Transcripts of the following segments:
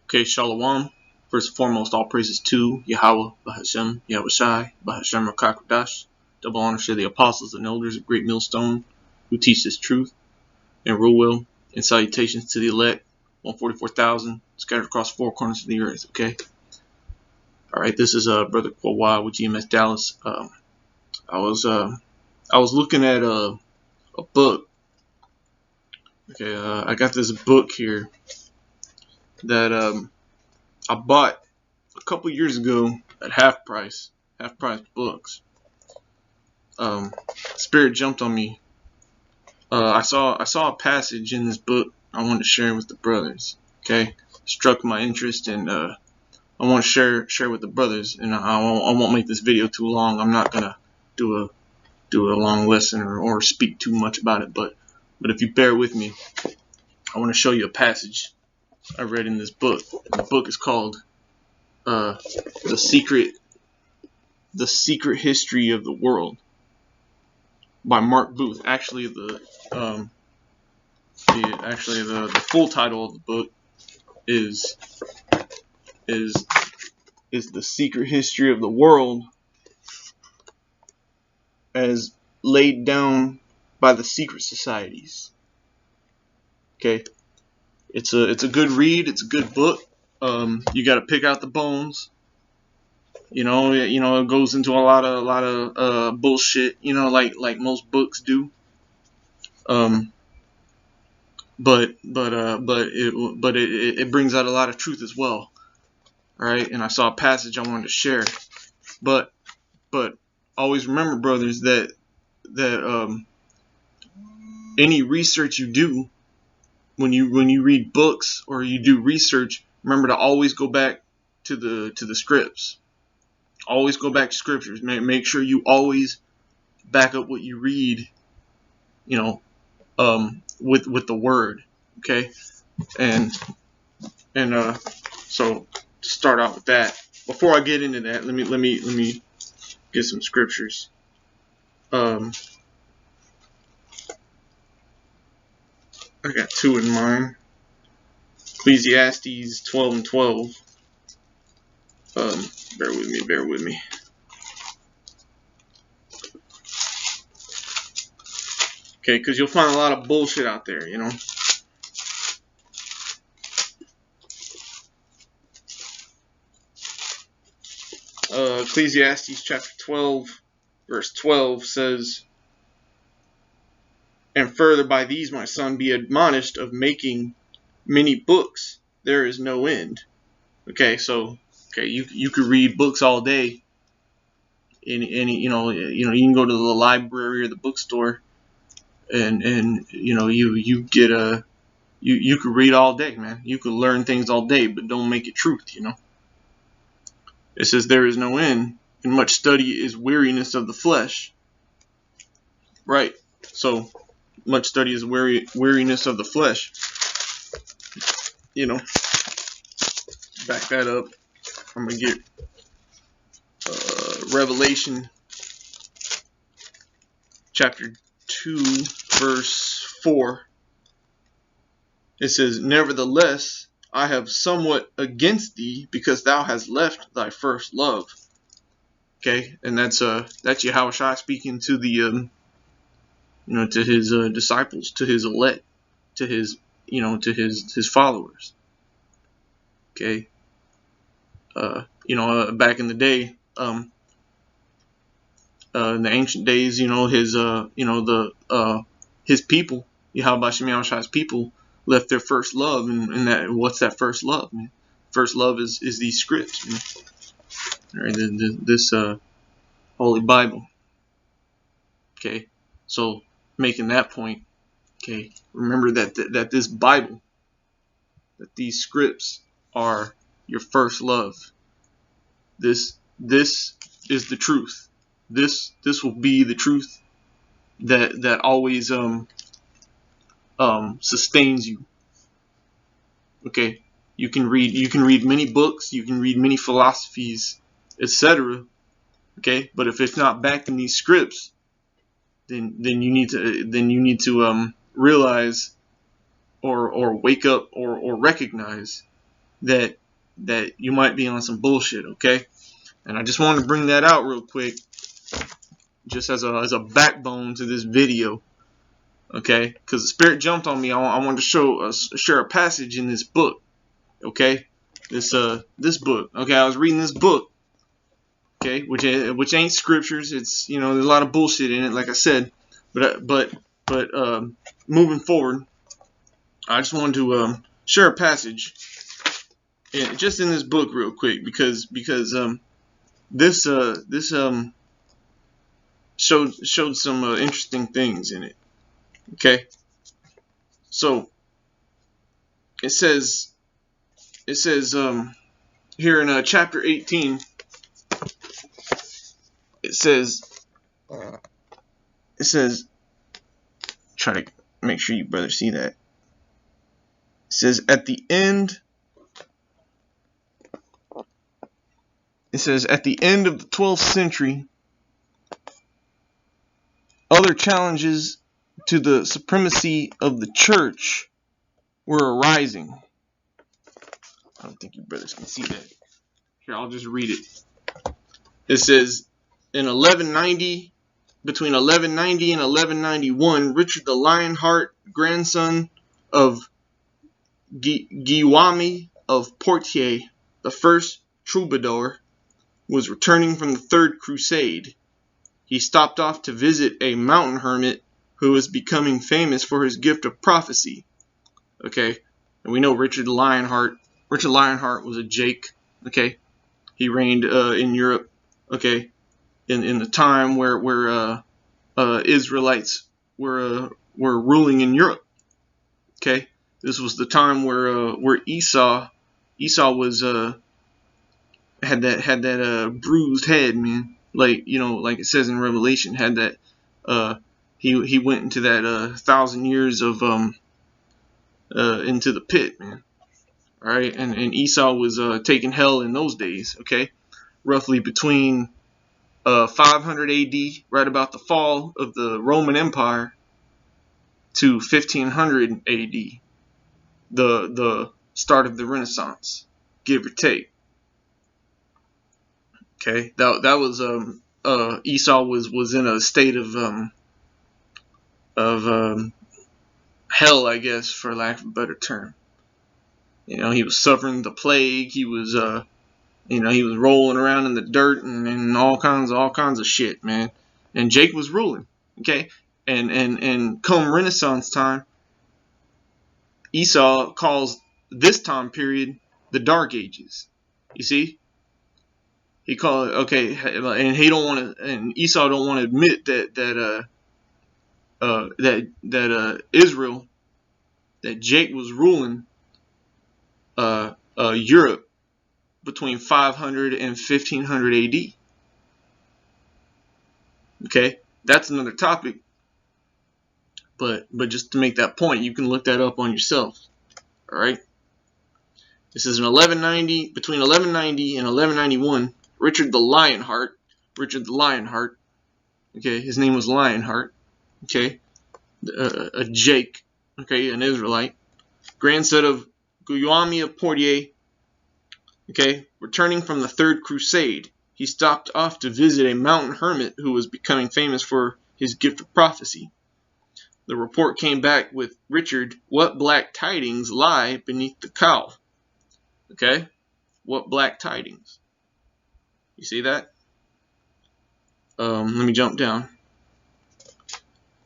Okay, Shalom. First and foremost, all praises to Yahweh, Bahashem, Yahushai, Bahashem Rakakwadash. Double honor to the apostles and elders of Great Millstone who teach this truth and rule well. And salutations to the elect, 144,000 scattered across four corners of the earth. Okay. All right. This is Brother Kwawai with GMS Dallas. I was looking at a book. Okay. I got this book here that I bought a couple years ago at half price books. Spirit jumped on me. I saw a passage in this book I wanted to share with the brothers. Okay, struck my interest, and I want to share with the brothers. And I won't make this video too long. I'm not gonna do a long lesson or speak too much about it. But if you bear with me, I want to show you a passage I read in this book. The book is called The Secret History of the World by Mark Booth. Actually, the full title of the book is The Secret History of the World as laid down by the secret societies. Okay, it's a good read. It's a good book. You got to pick out the bones. You know, it goes into a lot of bullshit. You know, like most books do. But it brings out a lot of truth as well. All right, and I saw a passage I wanted to share. But always remember, brothers, that any research you do, when you read books or you do research, remember to always go back to the scripts. Always go back to scriptures. Make sure you always back up what you read, with the word. Okay, and so to start out with that. Before I get into that, let me get some scriptures. I got two in mind. Ecclesiastes 12:12. Bear with me. Okay, because you'll find a lot of bullshit out there, you know. Ecclesiastes chapter 12, verse 12 says, "And further by these, my son, be admonished of making many books. There is no end." Okay, so you could read books all day. You can go to the library or the bookstore, and you could read all day, man. You could learn things all day, but don't make it truth, you know. It says there is no end, and much study is weariness of the flesh. Right. So much study is weariness of the flesh. You know. Back that up. I'm gonna get Revelation chapter 2, verse 4. It says, "Nevertheless, I have somewhat against thee, because thou hast left thy first love." Okay, and that's Yahushua speaking to the to his disciples, to his elect, to his his followers. Okay, back in the day, in the ancient days, his people, Yahushua's people, left their first love, and what's that first love, man? First love is these scripts, you know? All right, this Holy Bible. Okay, so making that point, okay, remember that this Bible, that these scripts are your first love. This is the truth. This will be the truth that always sustains you. Okay, you can read many books, you can read many philosophies, etc. Okay, but if it's not backed in these scripts, then you need to realize or wake up or recognize that you might be on some bullshit, okay? And I just wanted to bring that out real quick, just as a backbone to this video, okay? Because the Spirit jumped on me. I wanted to share a passage in this book, okay? This book, okay? I was reading this book, okay, which ain't scriptures. It's, you know, there's a lot of bullshit in it, like I said. But moving forward, I just wanted to share a passage, just in this book real quick, because this showed some interesting things in it. Okay, so it says here in chapter 18, it says, try to make sure you brothers see that. It says at the end of the 12th century, other challenges to the supremacy of the church were arising. I don't think you brothers can see that. Here, I'll just read it. It says, in 1190, between 1190 and 1191, Richard the Lionheart, grandson of Guillaume of Poitiers, the first troubadour, was returning from the Third Crusade. He stopped off to visit a mountain hermit who was becoming famous for his gift of prophecy. Okay, and we know Richard the Lionheart. Richard Lionheart was a Jake. Okay, he reigned in Europe. Okay, in the time where Israelites were ruling in Europe. Okay, this was the time where Esau was had that bruised head, man. Like, you know, like it says in Revelation, had that he went into that 1,000 years of into the pit, man. All right, and Esau was taking hell in those days. Okay, roughly between 500 AD, right about the fall of the Roman Empire, to 1500 AD, the start of the Renaissance, give or take. Okay, that was Esau was in a state of hell, I guess, for lack of a better term. You know, he was suffering the plague. He was he was rolling around in the dirt and all kinds of shit, man. And Jake was ruling. Okay, and come Renaissance time, Esau calls this time period the Dark Ages. You see, he called it, okay, and he don't want to, and Esau don't want to admit that Israel, that Jake was ruling Europe between 500 and 1500 AD. Okay, that's another topic. But just to make that point, you can look that up on yourself. All right. This is in 1190, between 1190 and 1191. Richard the Lionheart. Okay, his name was Lionheart. Okay, a Jake. Okay, an Israelite, grandson of Guillaume of Poitiers. Okay, returning from the Third Crusade, he stopped off to visit a mountain hermit who was becoming famous for his gift of prophecy. The report came back with, Richard, what black tidings lie beneath the cowl? Okay, what black tidings? You see that? Let me jump down.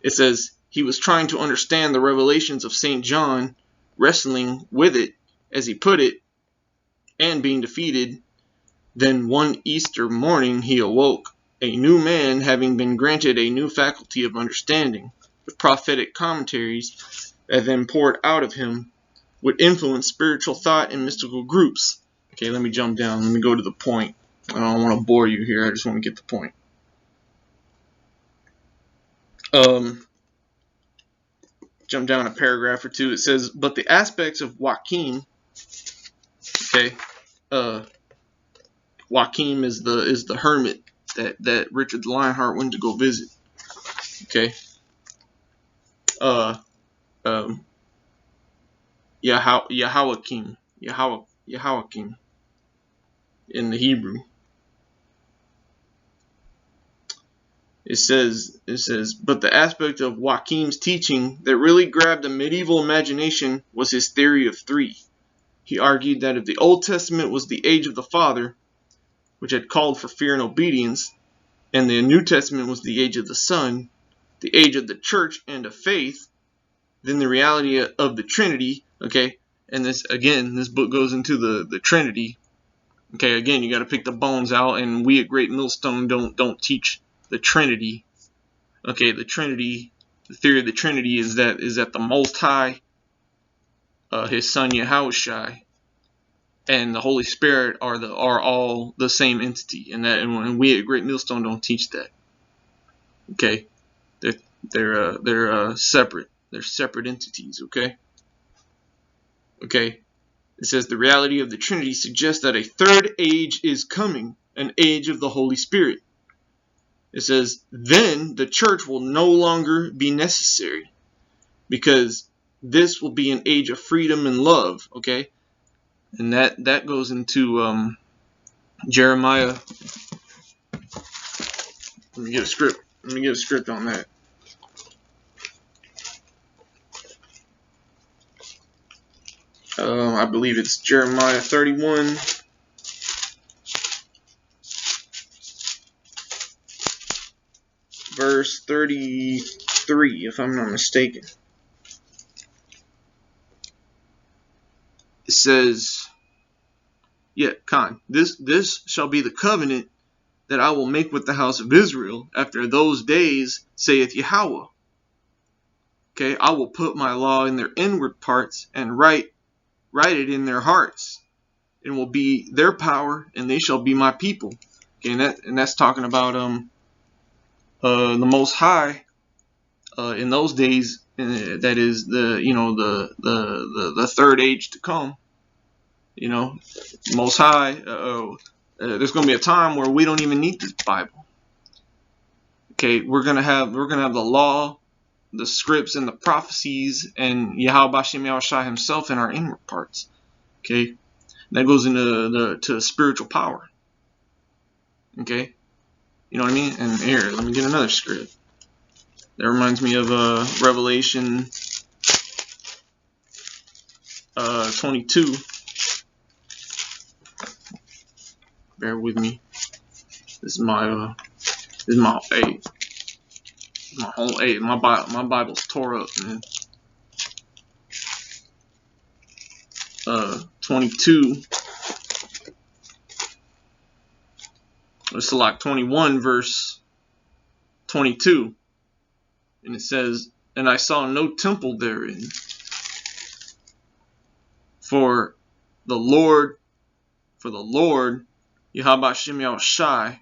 It says, he was trying to understand the revelations of St. John, wrestling with it, as he put it, and being defeated. Then one Easter morning he awoke, a new man, having been granted a new faculty of understanding. The prophetic commentaries that then poured out of him would influence spiritual thought and mystical groups. Okay, let me jump down. Let me go to the point. I don't want to bore you here. I just want to get the point. Jump down a paragraph or two. It says, but the aspects of Joachim, okay, Joachim is the hermit that Richard the Lionheart went to go visit. Okay. Yahweh, Yehoiakim in the Hebrew. It says, but the aspect of Joachim's teaching that really grabbed the medieval imagination was his theory of three. He argued that if the Old Testament was the age of the Father, which had called for fear and obedience, and the New Testament was the age of the Son, the age of the church and of faith, then the reality of the Trinity, okay, and this book goes into the Trinity. Okay, again, you got to pick the bones out, and we at Great Millstone don't teach the Trinity. Okay, the Trinity, the theory of the Trinity is that the Most High, His Son Yahushua, and the Holy Spirit are all the same entity, and we at Great Millstone don't teach that. Okay, they're separate. They're separate entities. Okay. Okay. It says the reality of the Trinity suggests that a third age is coming, an age of the Holy Spirit. It says, then the church will no longer be necessary because this will be an age of freedom and love, okay? And that goes into Jeremiah. Let me get a script on that. I believe it's Jeremiah 31. Verse 33, if I'm not mistaken. It says, this shall be the covenant that I will make with the house of Israel after those days, saith Yahweh. Okay, I will put my law in their inward parts and write it in their hearts, and will be their power, and they shall be my people. Okay, and that's talking about the Most High in those days. That is the third age to come. Most High. There's going to be a time where we don't even need this Bible. Okay, we're gonna have the law, the scripts, and the prophecies, and Yahweh Bashem Yahushua Himself in our inward parts. Okay, that goes into to spiritual power. Okay. You know what I mean? And here, let me get another script. That reminds me of Revelation 22. Bear with me. This is my whole 8. My Bible's tore up, man. 22. Let's select 21 verse 22. And it says, and I saw no temple therein, for the Lord, Yahweh Shem Yahushai,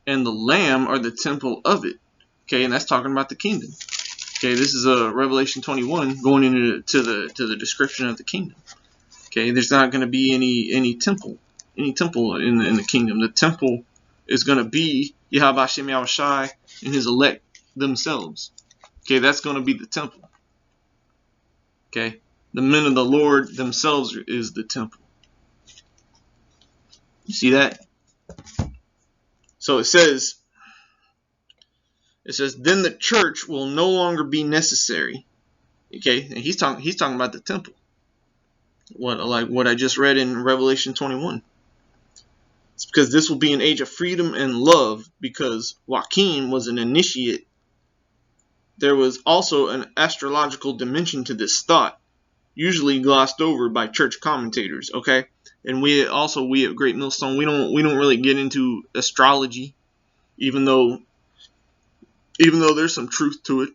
and the Lamb are the temple of it. Okay, and that's talking about the kingdom. Okay, this is Revelation 21 going into the description of the kingdom. Okay, there's not going to be any temple in the kingdom. The temple is going to be Yahweh Shem Yahushai and His elect themselves. Okay, that's going to be the temple. Okay, the men of the Lord themselves is the temple. You see that? So it says, then the church will no longer be necessary. Okay, and he's talking about the temple. What I just read in Revelation 21. It's because this will be an age of freedom and love, because Joachim was an initiate. There was also an astrological dimension to this thought, usually glossed over by church commentators. Okay, and we at Great Millstone, we don't really get into astrology, even though there's some truth to it.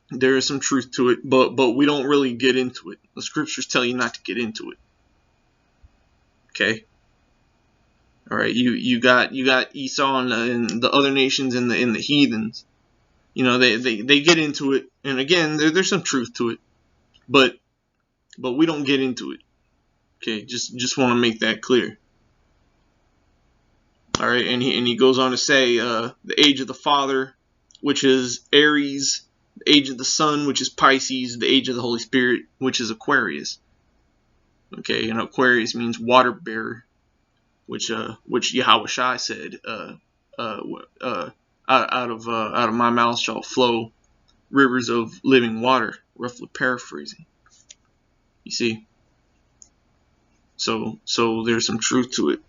There is some truth to it, but we don't really get into it. The scriptures tell you not to get into it. Okay. All right. You got Esau and the other nations and the heathens. They get into it, and again, there's some truth to it, but we don't get into it. Okay. Just want to make that clear. All right. And he goes on to say the age of the Father, which is Aries. The age of the Son, which is Pisces. The age of the Holy Spirit, which is Aquarius. Okay, and Aquarius means water bearer, which Yahweh Shai said, out of my mouth shall flow rivers of living water. Roughly paraphrasing. You see, so there's some truth to it.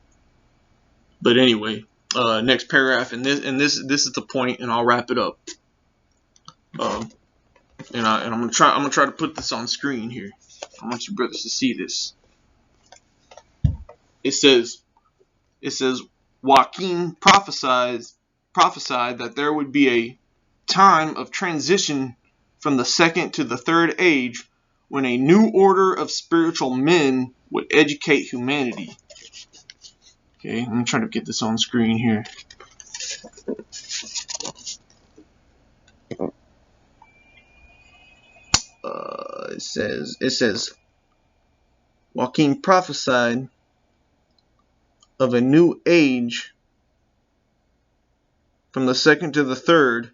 But anyway, next paragraph, and this is the point, and I'll wrap it up. And I'm gonna try to put this on screen here. I want you brothers to see this. It says Joachim prophesied that there would be a time of transition from the second to the third age when a new order of spiritual men would educate humanity. Okay, I'm gonna try to get this on screen here. It says Joachim prophesied of a new age from the second to the third.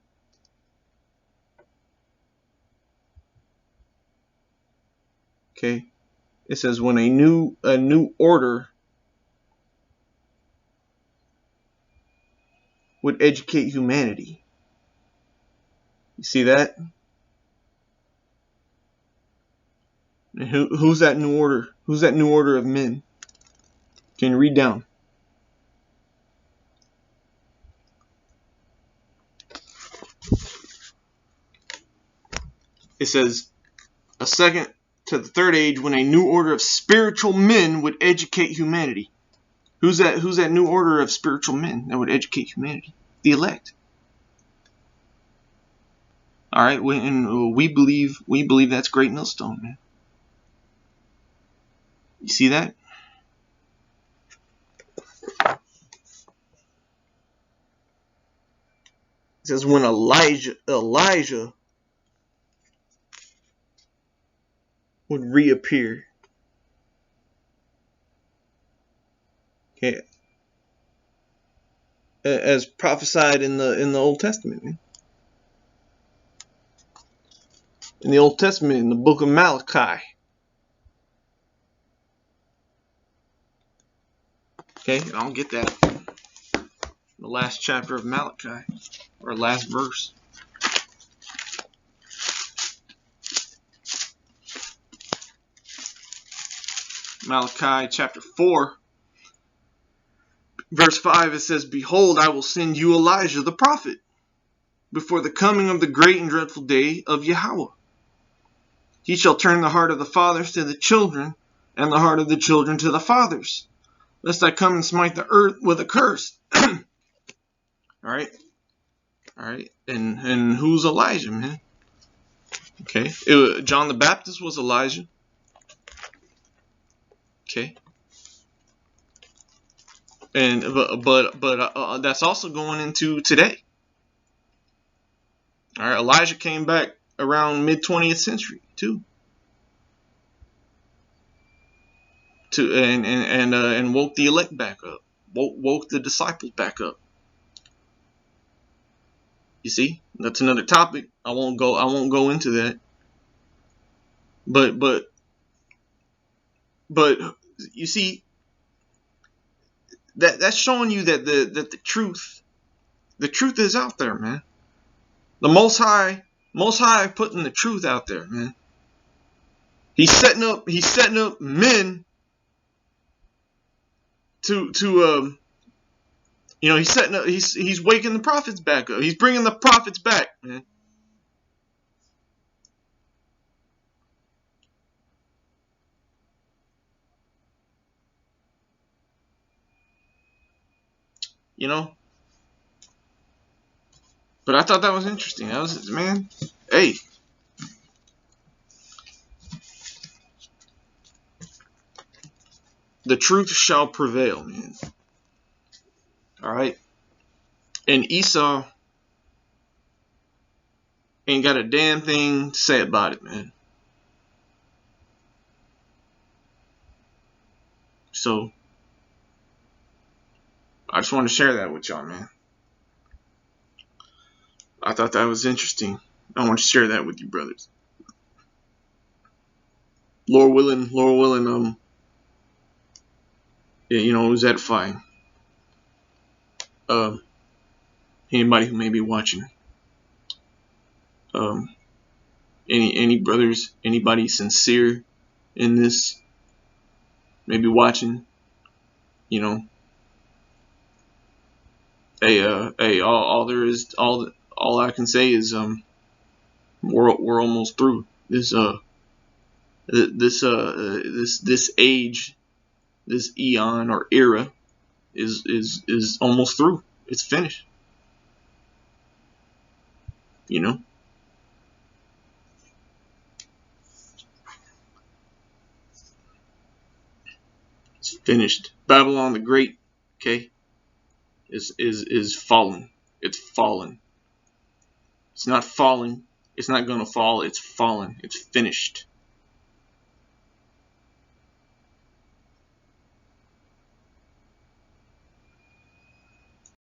Okay, it says when a new order would educate humanity. You see that? And who's that new order? Who's that new order of men? Can you read down? It says a second to the third age when a new order of spiritual men would educate humanity. Who's that new order of spiritual men that would educate humanity? The elect. All right, we believe that's Great Millstone, man. You see that? It says when Elijah would reappear. Okay. As prophesied in the Old Testament, man. In the Old Testament, in the book of Malachi. Okay, I'll get that. The last chapter of Malachi, or last verse. Malachi chapter 4, verse 5, it says, "Behold, I will send you Elijah the prophet before the coming of the great and dreadful day of Yahweh. He shall turn the heart of the fathers to the children, and the heart of the children to the fathers, lest I come and smite the earth with a curse." All right. And who's Elijah, man? Okay. John the Baptist was Elijah. Okay. And but that's also going into today. All right. Elijah came back around mid-20th century too. And woke the elect back up. Woke the disciples back up. You see, that's another topic. I won't go into that. But you see, that's showing you that the truth is out there, man. The Most High putting the truth out there, man. He's setting up men to he's waking the prophets back up. He's bringing the prophets back, man. You know? But I thought that was interesting. That was, man, hey. The truth shall prevail, man. All right? And Esau ain't got a damn thing to say about it, man. So, I just want to share that with y'all, man. I thought that was interesting. I want to share that with you, brothers. Lord willing, it was edifying. Anybody who may be watching, any brothers, anybody sincere in this, maybe watching, hey, all there is, all I can say is, we're almost through this this age, this eon or era is almost through. It's finished. It's finished. Babylon the Great, okay, is fallen. It's fallen. It's not falling. It's not gonna fall. It's fallen. It's finished.